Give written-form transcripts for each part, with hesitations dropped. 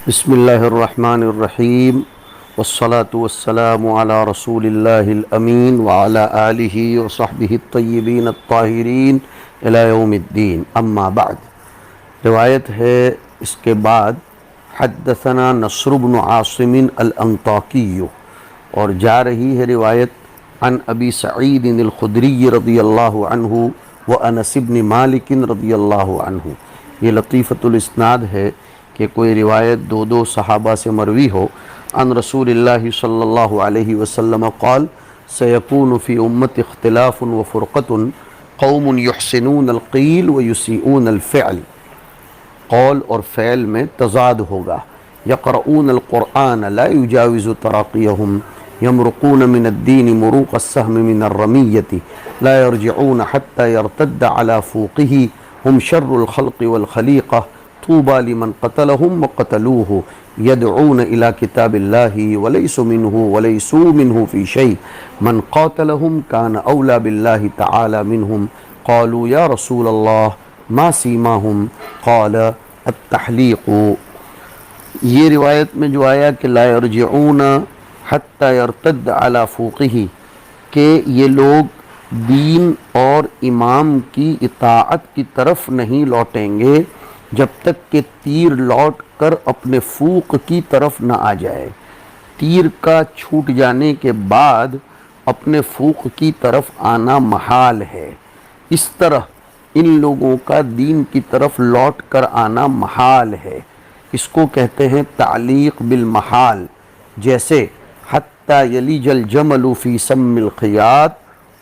بسم اللہ الرحمن الرحیم والصلاة والسلام علی رسول اللہ الامین وعلی آلہ وصحبہ الطیبین الطاہرین الی یوم الدین اما بعد۔ روایت ہے اس کے بعد حدثنا نصر بن عاصم الانطاکی، اور جا رہی ہے روایت عن ابی سعید الخدری رضی اللہ عنہ وانس بن مالک رضی اللہ عنہ۔ یہ لطیفۃ الاسناد ہے کہ کوئی روایت دو صحابہ سے مروی ہو۔ عن رسول اللہ صلی اللہ علیہ وسلم قال سیکون فی امت اختلاف وفرقۃ قوم یحسنون القیل ویسیئون الفعل، قول اور فعل میں تضاد ہوگا۔ یقرؤون القرآن لا یجاوز تراقیہم، یمرقون من الدین مروق السهم من الرمیۃ، لا یرجعون حتی یرتد علی فوقہ، ہم شر الخلق والخلیقہ، طوبى لمن قتلهم وقتلوه، يدعون إلى كتاب الله وليسوا منه في شيء، من قاتلهم كان أولى بالله تعالى منهم، قالوا يا رسول الله ما سيماهم، قال التحليق۔ یہ روایت میں جو آیا کہ لا يرجعون حتى يرتد على فوقه، کہ یہ لوگ دین اور امام کی اطاعت کی طرف نہیں لوٹیں گے جب تک کہ تیر لوٹ کر اپنے فوق کی طرف نہ آ جائے۔ تیر کا چھوٹ جانے کے بعد اپنے فوق کی طرف آنا محال ہے، اس طرح ان لوگوں کا دین کی طرف لوٹ کر آنا محال ہے۔ اس کو کہتے ہیں تعلیق بالمحال، جیسے حتی یلیج الجمل فی سم الخیاط،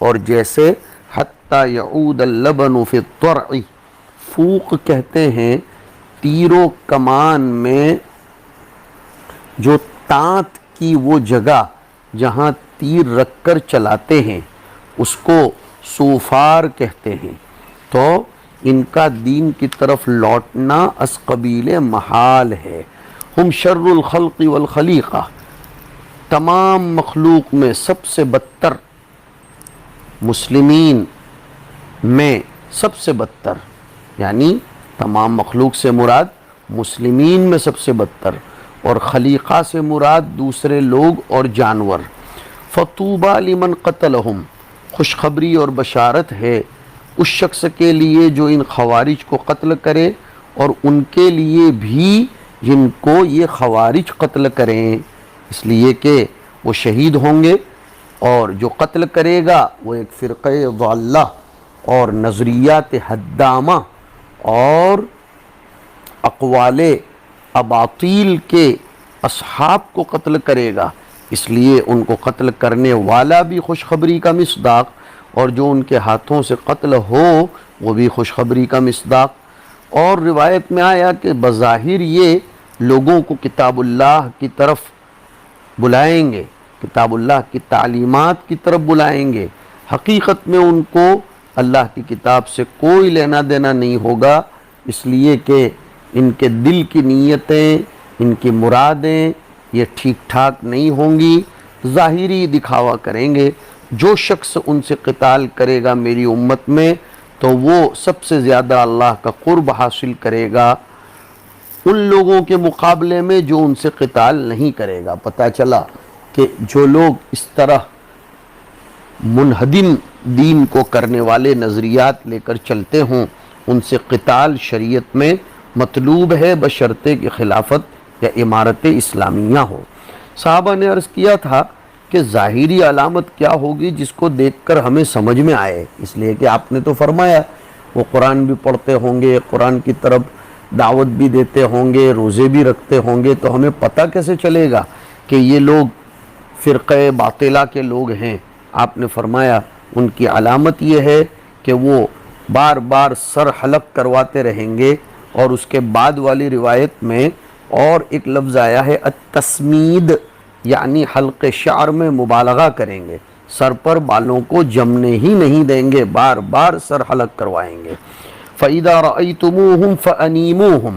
اور جیسے حتی یعود اللبن فی الطرع۔ فوق کہتے ہیں تیر و کمان میں جو تانت کی وہ جگہ جہاں تیر رکھ کر چلاتے ہیں اس کو سوفار کہتے ہیں۔ تو ان کا دین کی طرف لوٹنا از قبیل محال ہے۔ ہم شر الخلق والخلیقہ، تمام مخلوق میں سب سے بدتر، مسلمین میں سب سے بدتر، یعنی تمام مخلوق سے مراد مسلمین میں سب سے بدتر، اور خلیقہ سے مراد دوسرے لوگ اور جانور۔ فطوبى لمن قتلهم، خوشخبری اور بشارت ہے اس شخص کے لیے جو ان خوارج کو قتل کرے، اور ان کے لیے بھی جن کو یہ خوارج قتل کریں، اس لیے کہ وہ شہید ہوں گے، اور جو قتل کرے گا وہ ایک فرقہ ضالہ اور نظریات حدامہ اور اقوال اباطیل کے اصحاب کو قتل کرے گا، اس لیے ان کو قتل کرنے والا بھی خوشخبری کا مصداق، اور جو ان کے ہاتھوں سے قتل ہو وہ بھی خوشخبری کا مصداق۔ اور روایت میں آیا کہ بظاہر یہ لوگوں کو کتاب اللہ کی طرف بلائیں گے، کتاب اللہ کی تعلیمات کی طرف بلائیں گے، حقیقت میں ان کو اللہ کی کتاب سے کوئی لینا دینا نہیں ہوگا، اس لیے کہ ان کے دل کی نیتیں، ان کی مرادیں یہ ٹھیک ٹھاک نہیں ہوں گی، ظاہری دکھاوا کریں گے۔ جو شخص ان سے قتال کرے گا میری امت میں تو وہ سب سے زیادہ اللہ کا قرب حاصل کرے گا ان لوگوں کے مقابلے میں جو ان سے قتال نہیں کرے گا۔ پتہ چلا کہ جو لوگ اس طرح منہدم دین کو کرنے والے نظریات لے کر چلتے ہوں ان سے قتال شریعت میں مطلوب ہے، بشرطے کی خلافت یا امارت اسلامیہ ہو۔ صحابہ نے عرض کیا تھا کہ ظاہری علامت کیا ہوگی جس کو دیکھ کر ہمیں سمجھ میں آئے، اس لیے کہ آپ نے تو فرمایا وہ قرآن بھی پڑھتے ہوں گے، قرآن کی طرف دعوت بھی دیتے ہوں گے، روزے بھی رکھتے ہوں گے، تو ہمیں پتہ کیسے چلے گا کہ یہ لوگ فرقہ باطلہ کے لوگ ہیں؟ آپ نے فرمایا ان کی علامت یہ ہے کہ وہ بار بار سر حلق کرواتے رہیں گے، اور اس کے بعد والی روایت میں اور ایک لفظ آیا ہے التسمید، یعنی حلق شعر میں مبالغہ کریں گے، سر پر بالوں کو جمنے ہی نہیں دیں گے، بار بار سر حلق کروائیں گے۔ فَإِذَا رَأَيْتُمُوهُمْ فَأَنِيمُوهُمْ،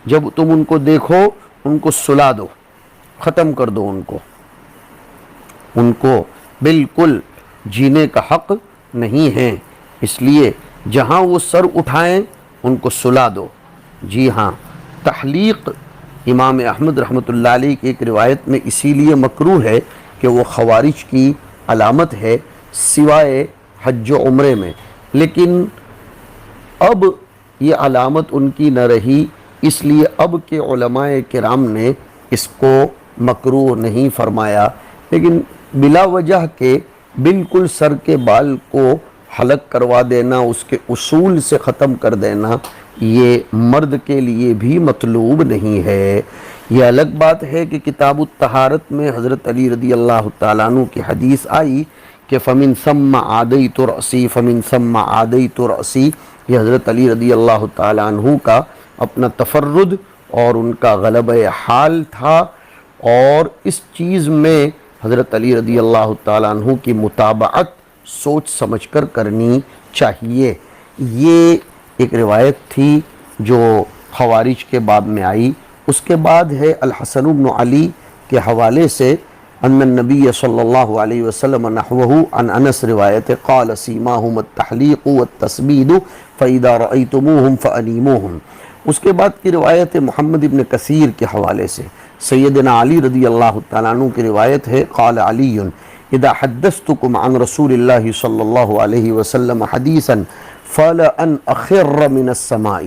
جب تم ان کو دیکھو ان کو سلا دو، ختم کر دو، ان کو بالکل جینے کا حق نہیں ہے، اس لیے جہاں وہ سر اٹھائیں ان کو سلا دو۔ جی ہاں، تحلیق امام احمد رحمۃ اللہ علیہ کی ایک روایت میں اسی لیے مکروہ ہے کہ وہ خوارج کی علامت ہے سوائے حج و عمرے میں، لیکن اب یہ علامت ان کی نہ رہی، اس لیے اب کے علماء کرام نے اس کو مکروہ نہیں فرمایا، لیکن بلا وجہ کے بالکل سر کے بال کو حلق کروا دینا، اس کے اصول سے ختم کر دینا، یہ مرد کے لیے بھی مطلوب نہیں ہے۔ یہ الگ بات ہے کہ کتاب الطہارت میں حضرت علی رضی اللہ تعالیٰ عنہ کی حدیث آئی کہ فمن ثم عادیت رأسی فمن ثم عادیت رأسی، یہ حضرت علی رضی اللہ تعالیٰ عنہ کا اپنا تفرد اور ان کا غلبہ حال تھا، اور اس چیز میں حضرت علی رضی اللہ تعالیٰ عنہ کی متابعت سوچ سمجھ کر کرنی چاہیے۔ یہ ایک روایت تھی جو خوارج کے باب میں آئی۔ اس کے بعد ہے الحسن بن علی کے حوالے سے ان النبی صلی اللہ علیہ وسلم نحوہ عن انس روایت قال سیماہم التحلیق والتسبید فاذا رأیتموہم فانیموہم۔ اس کے بعد کی روایت محمد ابن کثیر کے حوالے سے سیدنا علی رضی اللہ تعالیٰ عنہ کی روایت ہے قال علی اذا حدثتکم عن رسول اللہ صلی اللہ علیہ وسلم حدیثا فلأن اخر من السماء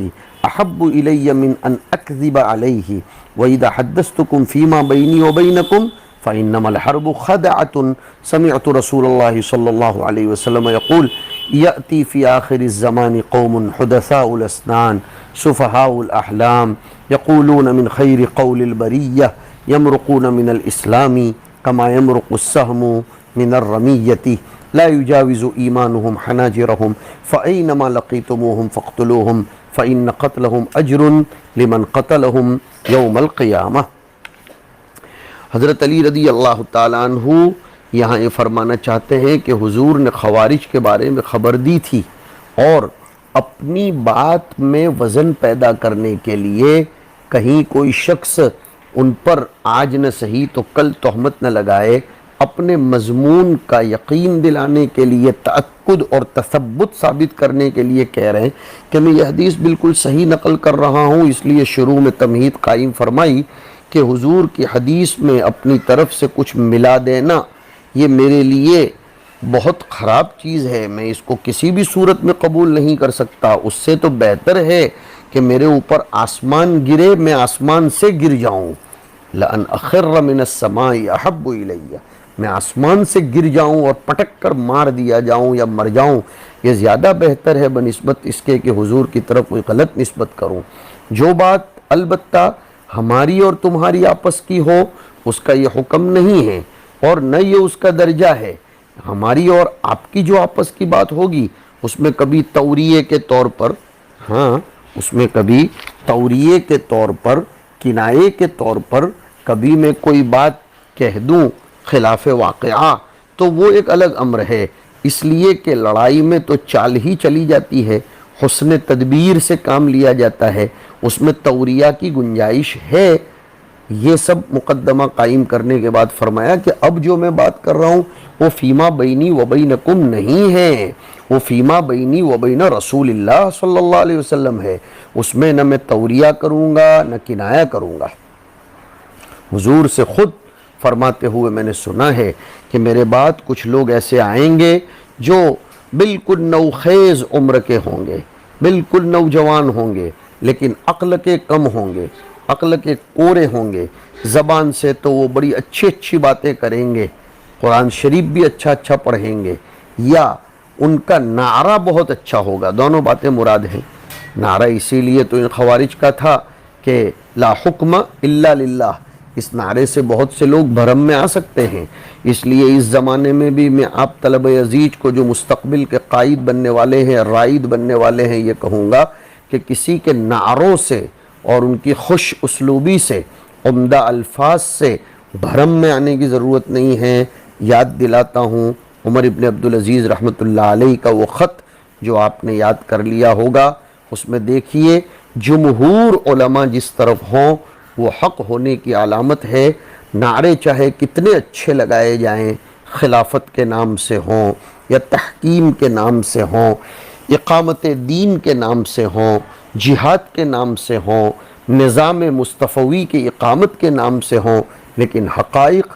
احب الی من ان اکذب علیہ واذا حدثتکم فیما بینی وبینکم فإنما الحرب خدعة سمعت رسول الله صلى الله عليه وسلم يقول يأتي في آخر الزمان قوم حدثاء الأسنان سفهاء الأحلام يقولون من خير قول البرية يمرقون من الإسلام كما يمرق السهم من الرمية لا يجاوز إيمانهم حناجرهم فأينما لقيتموهم فاقتلوهم فإن قتلهم أجر لمن قتلهم يوم القيامة۔ حضرت علی رضی اللہ تعالیٰ عنہ یہاں یہ فرمانا چاہتے ہیں کہ حضور نے خوارج کے بارے میں خبر دی تھی، اور اپنی بات میں وزن پیدا کرنے کے لیے کہیں کوئی شخص ان پر آج نہ صحیح تو کل تہمت نہ لگائے، اپنے مضمون کا یقین دلانے کے لیے، تأکد اور تثبت ثابت کرنے کے لیے کہہ رہے ہیں کہ میں یہ حدیث بالکل صحیح نقل کر رہا ہوں۔ اس لیے شروع میں تمہید قائم فرمائی کہ حضور کی حدیث میں اپنی طرف سے کچھ ملا دینا یہ میرے لیے بہت خراب چیز ہے، میں اس کو کسی بھی صورت میں قبول نہیں کر سکتا۔ اس سے تو بہتر ہے کہ میرے اوپر آسمان گرے، میں آسمان سے گر جاؤں، لأن اخر من السماء احب الی، میں آسمان سے گر جاؤں اور پٹک کر مار دیا جاؤں یا مر جاؤں، یہ زیادہ بہتر ہے بنسبت اس کے کہ حضور کی طرف کوئی غلط نسبت کروں۔ جو بات البتہ ہماری اور تمہاری آپس کی ہو اس کا یہ حکم نہیں ہے، اور نہ یہ اس کا درجہ ہے۔ ہماری اور آپ کی جو آپس کی بات ہوگی اس میں کبھی توریے کے طور پر، اس میں کبھی توریے کے طور پر، کنایے کے طور پر کبھی میں کوئی بات کہہ دوں خلاف واقعہ تو وہ ایک الگ امر ہے، اس لیے کہ لڑائی میں تو چال ہی چلی جاتی ہے، حسن تدبیر سے کام لیا جاتا ہے، اس میں توریہ کی گنجائش ہے۔ یہ سب مقدمہ قائم کرنے کے بعد فرمایا کہ اب جو میں بات کر رہا ہوں وہ فیما بینی و بینکم نہیں ہے، وہ فیما بینی و بین رسول اللہ صلی اللہ علیہ وسلم ہے، اس میں نہ میں توریہ کروں گا نہ کنایہ کروں گا۔ حضور سے خود فرماتے ہوئے میں نے سنا ہے کہ میرے بعد کچھ لوگ ایسے آئیں گے جو بالکل نوخیز عمر کے ہوں گے، بالکل نوجوان ہوں گے، لیکن عقل کے کم ہوں گے، عقل کے کورے ہوں گے، زبان سے تو وہ بڑی اچھی اچھی باتیں کریں گے، قرآن شریف بھی اچھا اچھا پڑھیں گے، یا ان کا نعرہ بہت اچھا ہوگا، دونوں باتیں مراد ہیں۔ نعرہ اسی لیے تو ان خوارج کا تھا کہ لا حکم الا للہ، اس نعرے سے بہت سے لوگ بھرم میں آ سکتے ہیں، اس لیے اس زمانے میں بھی میں آپ طلب عزیز کو جو مستقبل کے قائد بننے والے ہیں، رائد بننے والے ہیں، یہ کہوں گا کہ کسی کے نعروں سے اور ان کی خوش اسلوبی سے، عمدہ الفاظ سے بھرم میں آنے کی ضرورت نہیں ہے۔ یاد دلاتا ہوں عمر ابن عبدالعزیز رحمۃ اللہ علیہ کا وہ خط جو آپ نے یاد کر لیا ہوگا، اس میں دیکھیے جمہور علماء جس طرف ہوں وہ حق ہونے کی علامت ہے۔ نعرے چاہے کتنے اچھے لگائے جائیں، خلافت کے نام سے ہوں یا تحکیم کے نام سے ہوں، اقامت دین کے نام سے ہوں، جہاد کے نام سے ہوں، نظام مصطفوی کی اقامت کے نام سے ہوں، لیکن حقائق،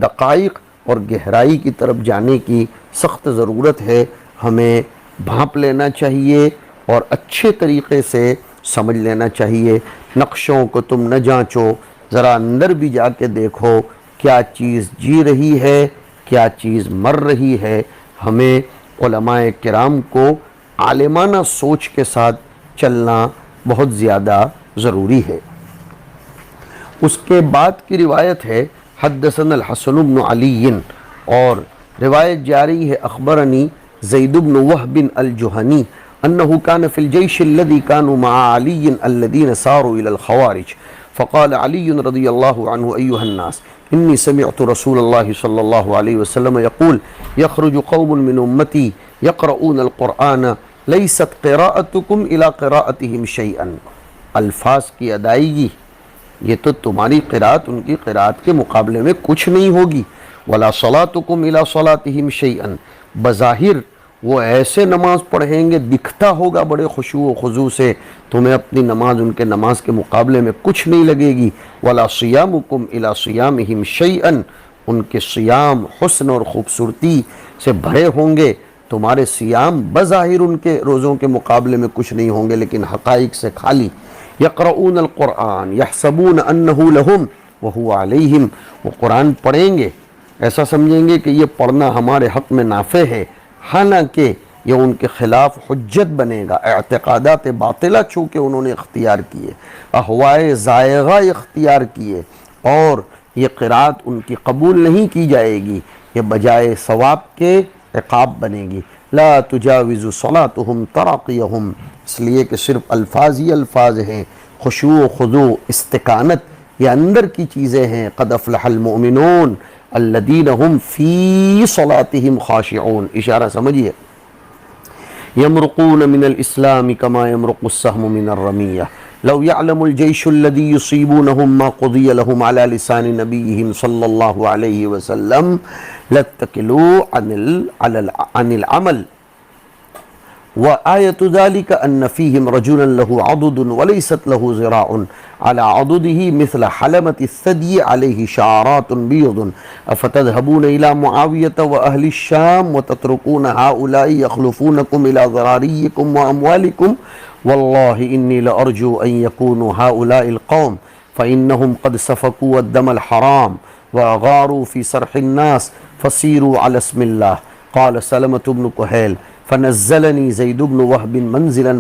دقائق اور گہرائی کی طرف جانے کی سخت ضرورت ہے۔ ہمیں بھانپ لینا چاہیے اور اچھے طریقے سے سمجھ لینا چاہیے۔ نقشوں کو تم نہ جانچو، ذرا اندر بھی جا کے دیکھو کیا چیز جی رہی ہے، کیا چیز مر رہی ہے۔ ہمیں علماء کرام کو عالمانہ سوچ کے ساتھ چلنا بہت زیادہ ضروری ہے۔ اس کے بعد کی روایت ہے حدثنا الحسن بن علی، اور روایت جاری ہے اخبرنی زید بن وہب الجہنی انه كان في الجيش الذي كانوا مع علي الذين ساروا الى الخوارج فقال علي رضي الله عنه ايها الناس اني سمعت رسول الله صلى الله عليه وسلم يقول يخرج قوم من امتي يقرؤون القرآن ليست قراءتكم الى قراءتهم شيئا۔ الفاظ کی ادائیگی، یہ تو تمہاری قرات ان کی قرات کے مقابلے میں کچھ نہیں ہوگی۔ ولا صلاتكم الى صلاتهم شيئا، بظاہر وہ ایسے نماز پڑھیں گے، دکھتا ہوگا بڑے خشوع و خضوع سے، تمہیں اپنی نماز ان کے نماز کے مقابلے میں کچھ نہیں لگے گی۔ ولا صیامکم الی صیامہم شیئا، ان کے صیام حسن اور خوبصورتی سے بھرے ہوں گے، تمہارے صیام بظاہر ان کے روزوں کے مقابلے میں کچھ نہیں ہوں گے، لیکن حقائق سے خالی۔ یقرؤون القرآن یحسبون انہ لہم وہو علیہم، وہ قرآن پڑھیں گے، ایسا سمجھیں گے کہ یہ پڑھنا ہمارے حق میں نافع ہے، حالانکہ یہ ان کے خلاف حجت بنے گا۔ اعتقادات باطلہ چونکہ انہوں نے اختیار کیے، اہوائے زائغہ اختیار کیے، اور یہ قرات ان کی قبول نہیں کی جائے گی، یہ بجائے ثواب کے عقاب بنے گی۔ لا تجاوز صلاتهم تراقیہم، اس لیے کہ صرف الفاظ ہی الفاظ ہیں، خشوع و خضوع، استقامت یہ اندر کی چیزیں ہیں۔ قد افلح المؤمنون الذین هم فی صلاتهم خاشعون، اشارہ سمجھیے۔ یمرقون من الاسلام کما یمرق السهم من الرمیہ، لو يعلم الجيش الذي يصيبونهم ما قضي لهم على لسان نبيهم صلى الله عليه وسلم لاتكلوا عن العمل، وآية ذلك أن فيهم رجلا له عضد وليست له ذراع على عضده مثل حلمة الثدي عليه شعرات بيض، أفتذهبون إلى معاوية وأهل الشام وتتركون هؤلاء يخلفونكم إلى ذراريكم وأموالكم، والله إني لأرجو أن يكونوا هؤلاء القوم فإنهم قد سفكوا الدم الحرام وأغاروا في سرح الناس فسيروا على اسم الله۔ قال سلمة بن كهيل فنزلني زيد بن وهب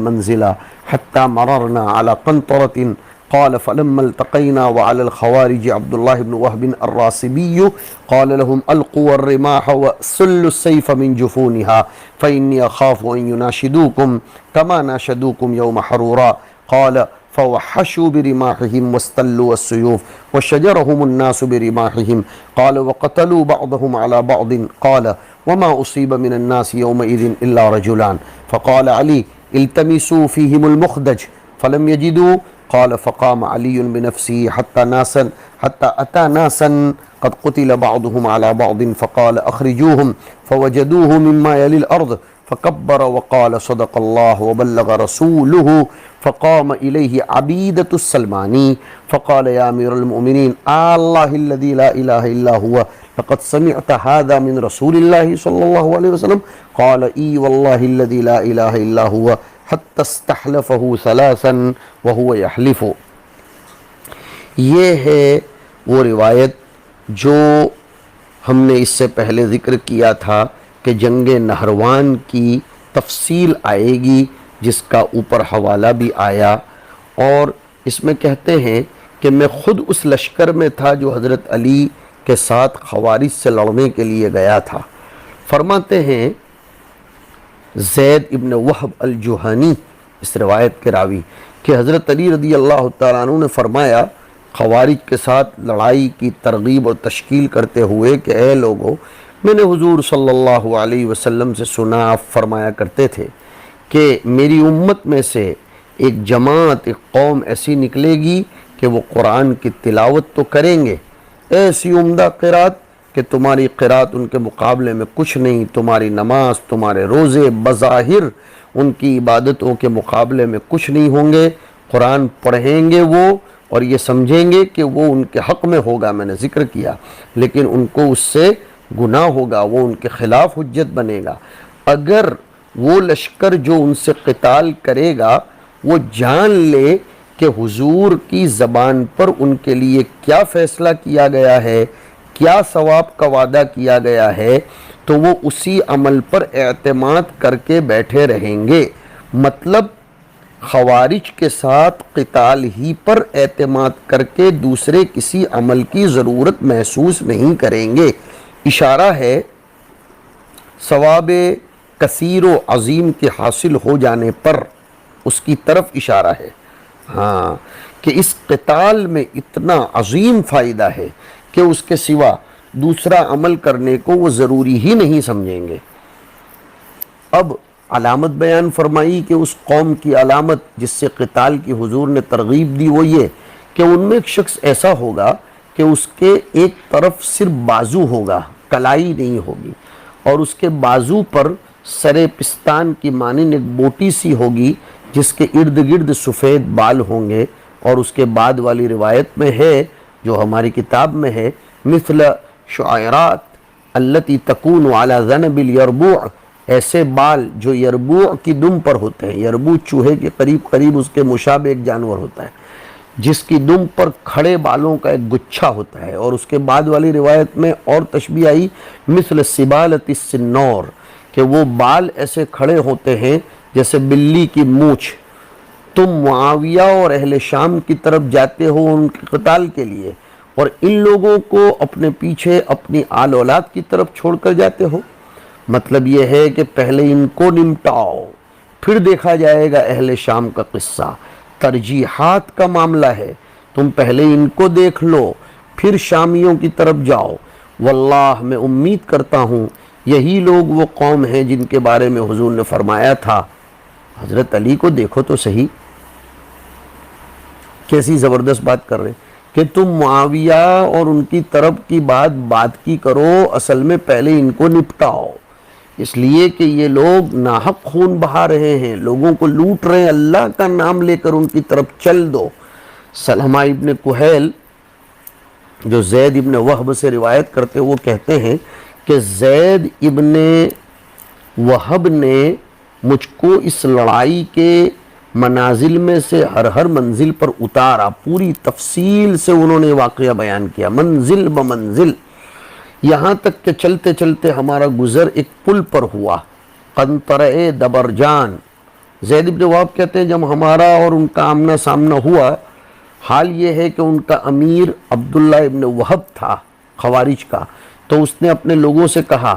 منزلا حتى مررنا على قنطرة، قال فلما التقينا وعلى الخوارج عبد الله بن وهب الراسبي قال لهم ألقوا الرماح وسلوا السيف من جفونها فإني أخاف أن يناشدوكم كما ناشدوكم يوم حرورا، قال فوحشوا برماحهم واستلوا السيوف وشجرهم الناس برماحهم، قال وقتلوا بعضهم على بعض، قال وما أصيب من الناس يومئذ إلا رجلان، فقال علي التمسوا فيهم المخدج فلم يجدوا، قال فقام علي بنفسه حتى أتى ناسا قد قتل بعضهم على بعض، فقال أخرجوهم فوجدوه مما يلي الأرض، فكبر وقال صدق الله وبلغ رسوله، فقام إليه عبيدة السلماني فقال يا أمير المؤمنين الله الذي لا إله إلا هو لقد سمعت هذا من رسول الله صلى الله عليه وسلم، قال إي والله الذي لا إله إلا هو حتى استحلفه ثلاثا وهو يحلف۔ یہ ہے وہ روایت جو ہم نے اس سے پہلے ذکر کیا تھا کہ جنگ نہروان کی تفصیل آئے گی، جس کا اوپر حوالہ بھی آیا، اور اس میں کہتے ہیں کہ میں خود اس لشکر میں تھا جو حضرت علی کے ساتھ خوارج سے لڑنے کے لیے گیا تھا۔ فرماتے ہیں زید ابن وہب الجہنی اس روایت کے راوی کہ حضرت علی رضی اللہ تعالیٰ عنہ نے فرمایا خوارج کے ساتھ لڑائی کی ترغیب اور تشکیل کرتے ہوئے کہ اے لوگو، میں نے حضور صلی اللہ علیہ وسلم سے سنا، آپ فرمایا کرتے تھے کہ میری امت میں سے ایک جماعت، ایک قوم ایسی نکلے گی کہ وہ قرآن کی تلاوت تو کریں گے، ایسی عمدہ قرات کہ تمہاری قرات ان کے مقابلے میں کچھ نہیں، تمہاری نماز، تمہارے روزے بظاہر ان کی عبادتوں کے مقابلے میں کچھ نہیں ہوں گے، قرآن پڑھیں گے وہ اور یہ سمجھیں گے کہ وہ ان کے حق میں ہوگا، میں نے ذکر کیا، لیکن ان کو اس سے گناہ ہوگا، وہ ان کے خلاف حجت بنے گا۔ اگر وہ لشکر جو ان سے قتال کرے گا وہ جان لے کہ حضور کی زبان پر ان کے لیے کیا فیصلہ کیا گیا ہے، کیا ثواب کا وعدہ کیا گیا ہے، تو وہ اسی عمل پر اعتماد کر کے بیٹھے رہیں گے۔ مطلب خوارج کے ساتھ قتال ہی پر اعتماد کر کے دوسرے کسی عمل کی ضرورت محسوس نہیں کریں گے۔ اشارہ ہے ثواب کثیر و عظیم کے حاصل ہو جانے پر، اس کی طرف اشارہ ہے، ہاں، کہ اس قتال میں اتنا عظیم فائدہ ہے کہ اس کے سوا دوسرا عمل کرنے کو وہ ضروری ہی نہیں سمجھیں گے۔ اب علامت بیان فرمائی کہ اس قوم کی علامت جس سے قتال کی حضور نے ترغیب دی وہ یہ کہ ان میں ایک شخص ایسا ہوگا کہ اس کے ایک طرف صرف بازو ہوگا، کلائی نہیں ہوگی، اور اس کے بازو پر سر پستان کی مانند ایک بوٹی سی ہوگی جس کے ارد گرد سفید بال ہوں گے، اور اس کے بعد والی روایت میں ہے جو ہماری کتاب میں ہے مثل شعیرات التی تکون علی ذنب الیربوع، ایسے بال جو یربوع کی دم پر ہوتے ہیں، یربوع چوہے کے قریب قریب اس کے مشابہ ایک جانور ہوتا ہے جس کی دم پر کھڑے بالوں کا ایک گچھا ہوتا ہے، اور اس کے بعد والی روایت میں اور تشبیہ آئی مثل سبالت السنور، کہ وہ بال ایسے کھڑے ہوتے ہیں جیسے بلی کی مونچھ۔ تم معاویہ اور اہل شام کی طرف جاتے ہو ان کے قتال کے لیے، اور ان لوگوں کو اپنے پیچھے اپنی آل اولاد کی طرف چھوڑ کر جاتے ہو۔ مطلب یہ ہے کہ پہلے ان کو نمٹاؤ، پھر دیکھا جائے گا اہل شام کا قصہ۔ ترجیحات کا معاملہ ہے، تم پہلے ان کو دیکھ لو پھر شامیوں کی طرف جاؤ۔ واللہ میں امید کرتا ہوں یہی لوگ وہ قوم ہیں جن کے بارے میں حضور نے فرمایا تھا۔ حضرت علی کو دیکھو تو صحیح، کیسی زبردست بات کر رہے ہیں کہ تم معاویہ اور ان کی طرف کی بات کی کرو، اصل میں پہلے ان کو نپٹاؤ، اس لیے کہ یہ لوگ ناحق خون بہا رہے ہیں، لوگوں کو لوٹ رہے ہیں، اللہ کا نام لے کر ان کی طرف چل دو۔ سلمہ ابن کہیل جو زید ابن وہب سے روایت کرتے وہ کہتے ہیں کہ زید ابن وہب نے مجھ کو اس لڑائی کے منازل میں سے ہر منزل پر اتارا، پوری تفصیل سے انہوں نے واقعہ بیان کیا منزل بمنزل، یہاں تک کہ چلتے چلتے ہمارا گزر ایک پل پر ہوا، قنطرہ دبرجان۔ زید ابن وہب کہتے ہیں جب ہمارا اور ان کا آمنا سامنا ہوا، حال یہ ہے کہ ان کا امیر عبداللہ ابن وہب تھا خوارج کا، تو اس نے اپنے لوگوں سے کہا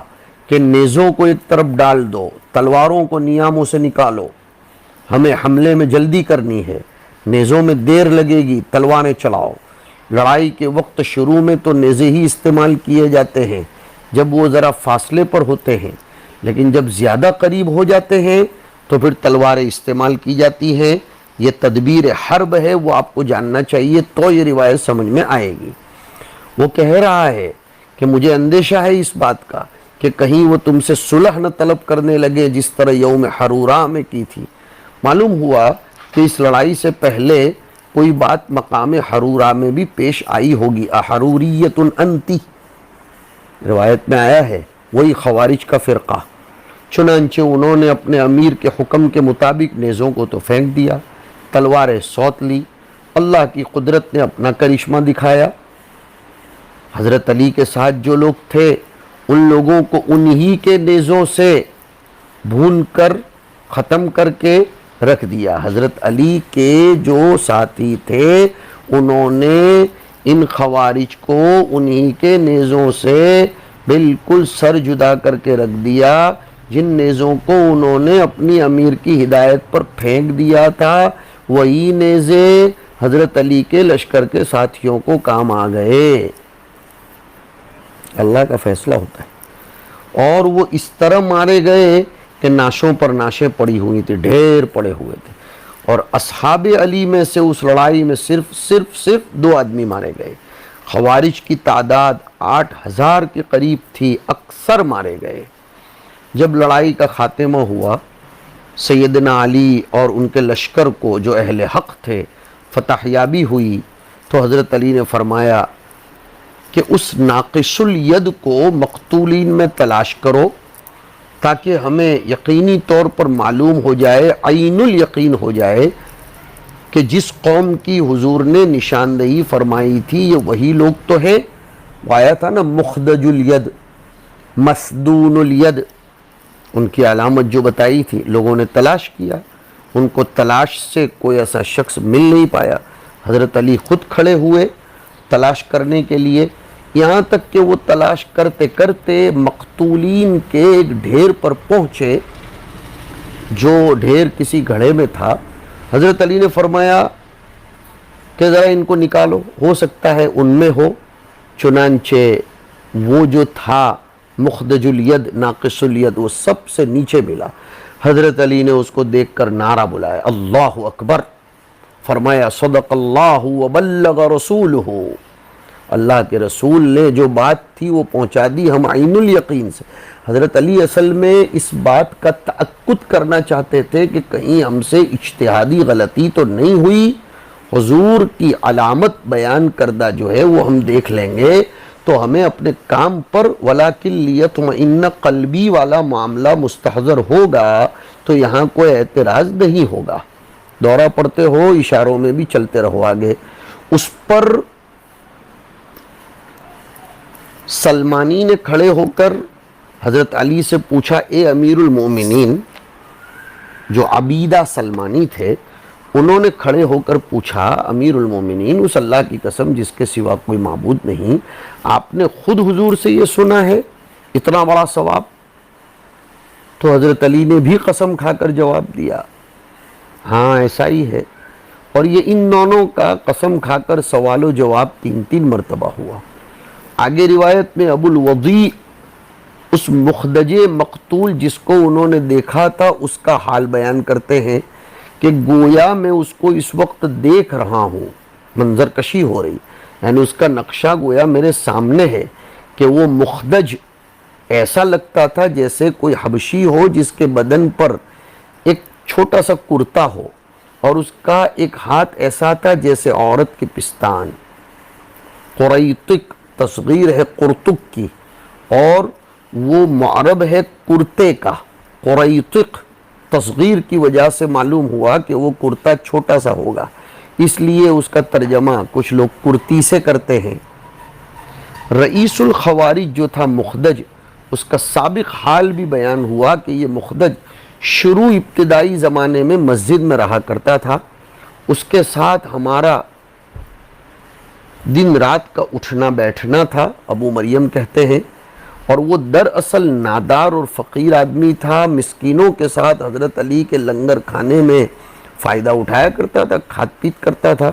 کہ نیزوں کو ایک طرف ڈال دو، تلواروں کو نیاموں سے نکالو، ہمیں حملے میں جلدی کرنی ہے، نیزوں میں دیر لگے گی، تلواریں چلاؤ۔ لڑائی کے وقت شروع میں تو نیزے ہی استعمال کیے جاتے ہیں جب وہ ذرا فاصلے پر ہوتے ہیں، لیکن جب زیادہ قریب ہو جاتے ہیں تو پھر تلواریں استعمال کی جاتی ہیں۔ یہ تدبیر حرب ہے، وہ آپ کو جاننا چاہیے تو یہ روایت سمجھ میں آئے گی۔ وہ کہہ رہا ہے کہ مجھے اندیشہ ہے اس بات کا کہ کہیں وہ تم سے صلح نہ طلب کرنے لگے جس طرح یوم حرورہ میں کی تھی۔ معلوم ہوا کہ اس لڑائی سے پہلے کوئی بات مقام حرورہ میں بھی پیش آئی ہوگی، احروریت انتی، روایت میں آیا ہے وہی خوارج کا فرقہ۔ چنانچہ انہوں نے اپنے امیر کے حکم کے مطابق نیزوں کو تو پھینک دیا، تلواریں سوت لی، اللہ کی قدرت نے اپنا کرشمہ دکھایا۔ حضرت علی کے ساتھ جو لوگ تھے ان لوگوں کو انہی کے نیزوں سے بھون کر ختم کر کے رکھ دیا۔ حضرت علی کے جو ساتھی تھے انہوں نے ان خوارج کو انہی کے نیزوں سے بالکل سر جدا کر کے رکھ دیا، جن نیزوں کو انہوں نے اپنی امیر کی ہدایت پر پھینک دیا تھا، وہی نیزے حضرت علی کے لشکر کے ساتھیوں کو کام آ گئے۔ اللہ کا فیصلہ ہوتا ہے۔ اور وہ اس طرح مارے گئے کہ ناشوں پر ناشیں پڑی ہوئی تھی، ڈھیر پڑے ہوئے تھے، اور اصحاب علی میں سے اس لڑائی میں صرف 2 آدمی مارے گئے۔ خوارج کی تعداد 8000 کے قریب تھی، اکثر مارے گئے۔ جب لڑائی کا خاتمہ ہوا، سیدنا علی اور ان کے لشکر کو جو اہل حق تھے فتح یابی ہوئی تو حضرت علی نے فرمایا کہ اس ناقص الید کو مقتولین میں تلاش کرو تاکہ ہمیں یقینی طور پر معلوم ہو جائے، عین الیقین ہو جائے کہ جس قوم کی حضور نے نشاندہی فرمائی تھی یہ وہی لوگ تو ہیں۔ وہ آیا تھا نا مخدج الید، مسدون الید، ان کی علامت جو بتائی تھی، لوگوں نے تلاش کیا، ان کو تلاش سے کوئی ایسا شخص مل نہیں پایا۔ حضرت علی خود کھڑے ہوئے تلاش کرنے کے لیے، یہاں تک کہ وہ تلاش کرتے کرتے مقتولین کے ایک ڈھیر پر پہنچے جو ڈھیر کسی گھڑے میں تھا۔ حضرت علی نے فرمایا کہ ذرا ان کو نکالو، ہو سکتا ہے ان میں ہو۔ چنانچہ وہ جو تھا مخدج الید، ناقص الید، وہ سب سے نیچے ملا۔ حضرت علی نے اس کو دیکھ کر نعرہ بلایا، اللہ اکبر، فرمایا صدق اللہ وبلغ رسولہ، اللہ کے رسول نے جو بات تھی وہ پہنچا دی ہم عین الیقین سے۔ حضرت علی اصل میں اس بات کا تأکد کرنا چاہتے تھے کہ کہیں ہم سے اجتہادی غلطی تو نہیں ہوئی، حضور کی علامت بیان کردہ جو ہے وہ ہم دیکھ لیں گے تو ہمیں اپنے کام پر ولیکن لیطمئن قلبی والا معاملہ مستحضر ہوگا تو یہاں کوئی اعتراض نہیں ہوگا۔ دورہ پڑھتے ہو، اشاروں میں بھی چلتے رہو آگے۔ اس پر سلمانی نے کھڑے ہو کر حضرت علی سے پوچھا، اے امیر المومنین، جو عبیدہ سلمانی تھے انہوں نے کھڑے ہو کر پوچھا، امیر المومنین، اس اللہ کی قسم جس کے سوا کوئی معبود نہیں، آپ نے خود حضور سے یہ سنا ہے اتنا بڑا ثواب؟ تو حضرت علی نے بھی قسم کھا کر جواب دیا، ہاں ایسا ہی ہے۔ اور یہ ان دونوں کا قسم کھا کر سوال و جواب 3 مرتبہ ہوا۔ آگے روایت میں ابو الوضیع اس مخدج مقتول جس کو انہوں نے دیکھا تھا اس کا حال بیان کرتے ہیں کہ گویا میں اس کو اس وقت دیکھ رہا ہوں، منظر کشی ہو رہی، یعنی اس کا نقشہ گویا میرے سامنے ہے کہ وہ مخدج ایسا لگتا تھا جیسے کوئی حبشی ہو جس کے بدن پر ایک چھوٹا سا کرتا ہو اور اس کا ایک ہاتھ ایسا تھا جیسے عورت کی پستان، قریطق تصغیر ہے قرطک کی، اور وہ معرب ہے کرتے کا۔ قریطق تصغیر کی وجہ سے معلوم ہوا کہ وہ کرتا چھوٹا سا ہوگا، اس لیے اس کا ترجمہ کچھ لوگ کرتی سے کرتے ہیں۔ رئیس الخوارج جو تھا مخدج، اس کا سابق حال بھی بیان ہوا کہ یہ مخدج شروع ابتدائی زمانے میں مسجد میں رہا کرتا تھا، اس کے ساتھ ہمارا دن رات کا اٹھنا بیٹھنا تھا، ابو مریم کہتے ہیں، اور وہ دراصل نادار اور فقیر آدمی تھا، مسکینوں کے ساتھ حضرت علی کے لنگر کھانے میں فائدہ اٹھایا کرتا تھا، کھات پیت کرتا تھا۔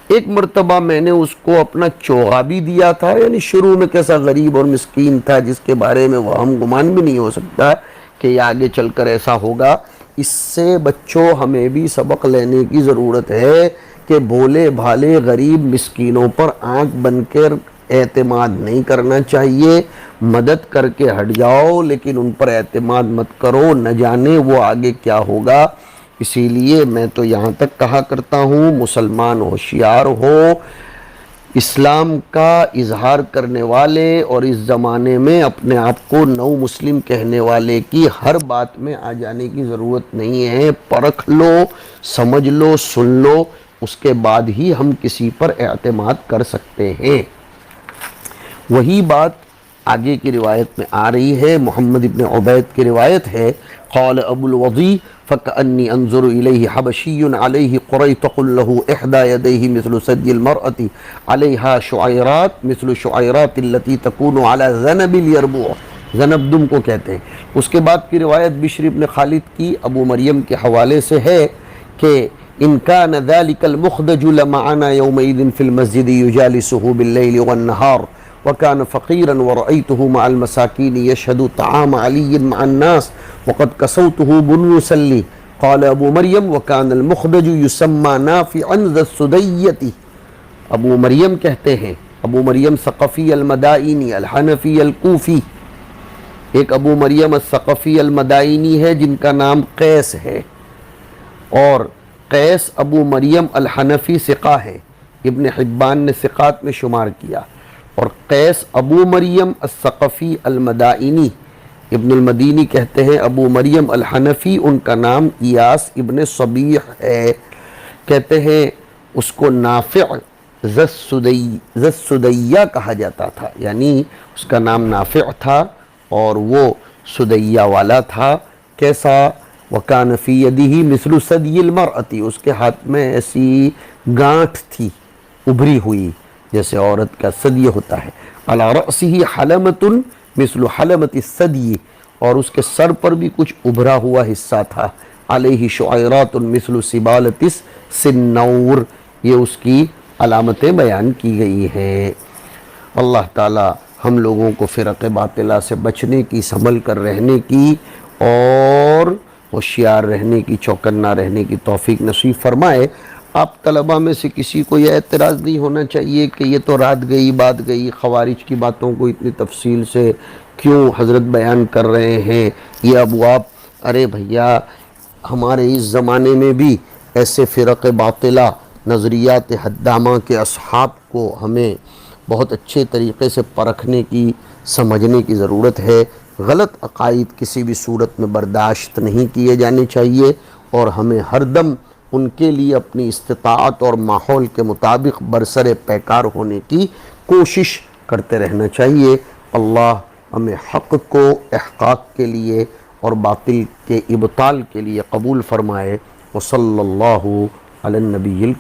ایک مرتبہ میں نے اس کو اپنا چوغا بھی دیا تھا، یعنی شروع میں کیسا غریب اور مسکین تھا جس کے بارے میں وہ ہم گمان بھی نہیں ہو سکتا کہ یہ آگے چل کر ایسا ہوگا۔ اس سے بچوں ہمیں بھی سبق لینے کی ضرورت ہے کہ بھولے بھالے غریب مسکینوں پر آنکھ بن کر اعتماد نہیں کرنا چاہیے، مدد کر کے ہٹ جاؤ لیکن ان پر اعتماد مت کرو، نہ جانے وہ آگے کیا ہوگا۔ اسی لیے میں تو یہاں تک کہا کرتا ہوں، مسلمان ہوشیار ہو، اسلام کا اظہار کرنے والے اور اس زمانے میں اپنے آپ کو نو مسلم کہنے والے کی ہر بات میں آ جانے کی ضرورت نہیں ہے، پرکھ لو، سمجھ لو، سن لو، اس کے بعد ہی ہم کسی پر اعتماد کر سکتے ہیں۔ وہی بات آگے کی روایت میں آ رہی ہے، محمد ابن عبید کی روایت ہے، قال ابو الوضیع فکأنی انظر الیہ حبشی علیہ قریطق له احدى یدیہ مثل ثدی المرأة علیہا شعیرات مثل شعیرات التي تکون علی ذنب الیربوع، ذنب دم کو کہتے ہیں۔ اس کے بعد کی روایت بشر ابن خالد کی ابو مریم کے حوالے سے ہے کہ ان كان ذلك المخدج لمعنا يومئذ في المسجد يجالسه بالليل والنهار وكان فقيرا ورأيته مع المساكين يشهد طعام علي مع الناس وقد كسوته بنوسا لي، قال ابو مريم وكان المخدج يسمى نافعا ذا السدية۔ ابو مریم کہتے ہیں، ابو مریم ثقفی المدائنی الحنفی الکوفی، ایک ابو مریم الثقفی المدائنی ہے جن کا نام قیس ہے، اور قیس ابو مریم الحنفی ثقہ ہے، ابن حبان نے ثقات میں شمار کیا، اور قیس ابو مریم الثقفی المدائنی، ابن المدینی کہتے ہیں ابو مریم الحنفی ان کا نام ایاس ابن صبیح ہے، کہتے ہیں اس کو نافع زسدیہ کہا جاتا تھا، یعنی اس کا نام نافع تھا اور وہ سدیہ والا تھا۔ کیسا؟ وَكَانَ فِي يَدِهِ مِثْلُ سَدْيِ الْمَرْأَةِ، اس کے ہاتھ میں ایسی گانٹھ تھی ابھری ہوئی جیسے عورت کا ثدی ہوتا ہے۔ عَلَى رَأْسِهِ حَلَمَةٌ مِثْلُ حَلَمَةِ الثَّدْيِ، اور اس کے سر پر بھی کچھ ابھرا ہوا حصہ تھا۔ عَلَيْهِ شُعَيْرَاتٌ مِثْلُ سِبَالَةِ السِّنَّوْرِ، یہ اس کی علامتیں بیان کی گئی ہیں۔ اللہ تعالی ہم لوگوں کو فرق باطلہ سے بچنے کی، سنبھل کر رہنے کی اور ہوشیار رہنے کی، چوکنا رہنے کی توفیق نصیب فرمائے۔ آپ طلباء میں سے کسی کو یہ اعتراض نہیں ہونا چاہیے کہ یہ تو رات گئی بات گئی، خوارج کی باتوں کو اتنی تفصیل سے کیوں حضرت بیان کر رہے ہیں، یہ ابواب۔ ارے بھیا، ہمارے اس زمانے میں بھی ایسے فرق باطلہ، نظریات حدامہ کے اصحاب کو ہمیں بہت اچھے طریقے سے پرکھنے کی، سمجھنے کی ضرورت ہے۔ غلط عقائد کسی بھی صورت میں برداشت نہیں کیے جانے چاہیے، اور ہمیں ہر دم ان کے لیے اپنی استطاعت اور ماحول کے مطابق برسر پیکار ہونے کی کوشش کرتے رہنا چاہیے۔ اللہ ہمیں حق کو احقاق کے لیے اور باطل کے ابطال کے لیے قبول فرمائے۔ وصلی اللہ علی النبی الکریم۔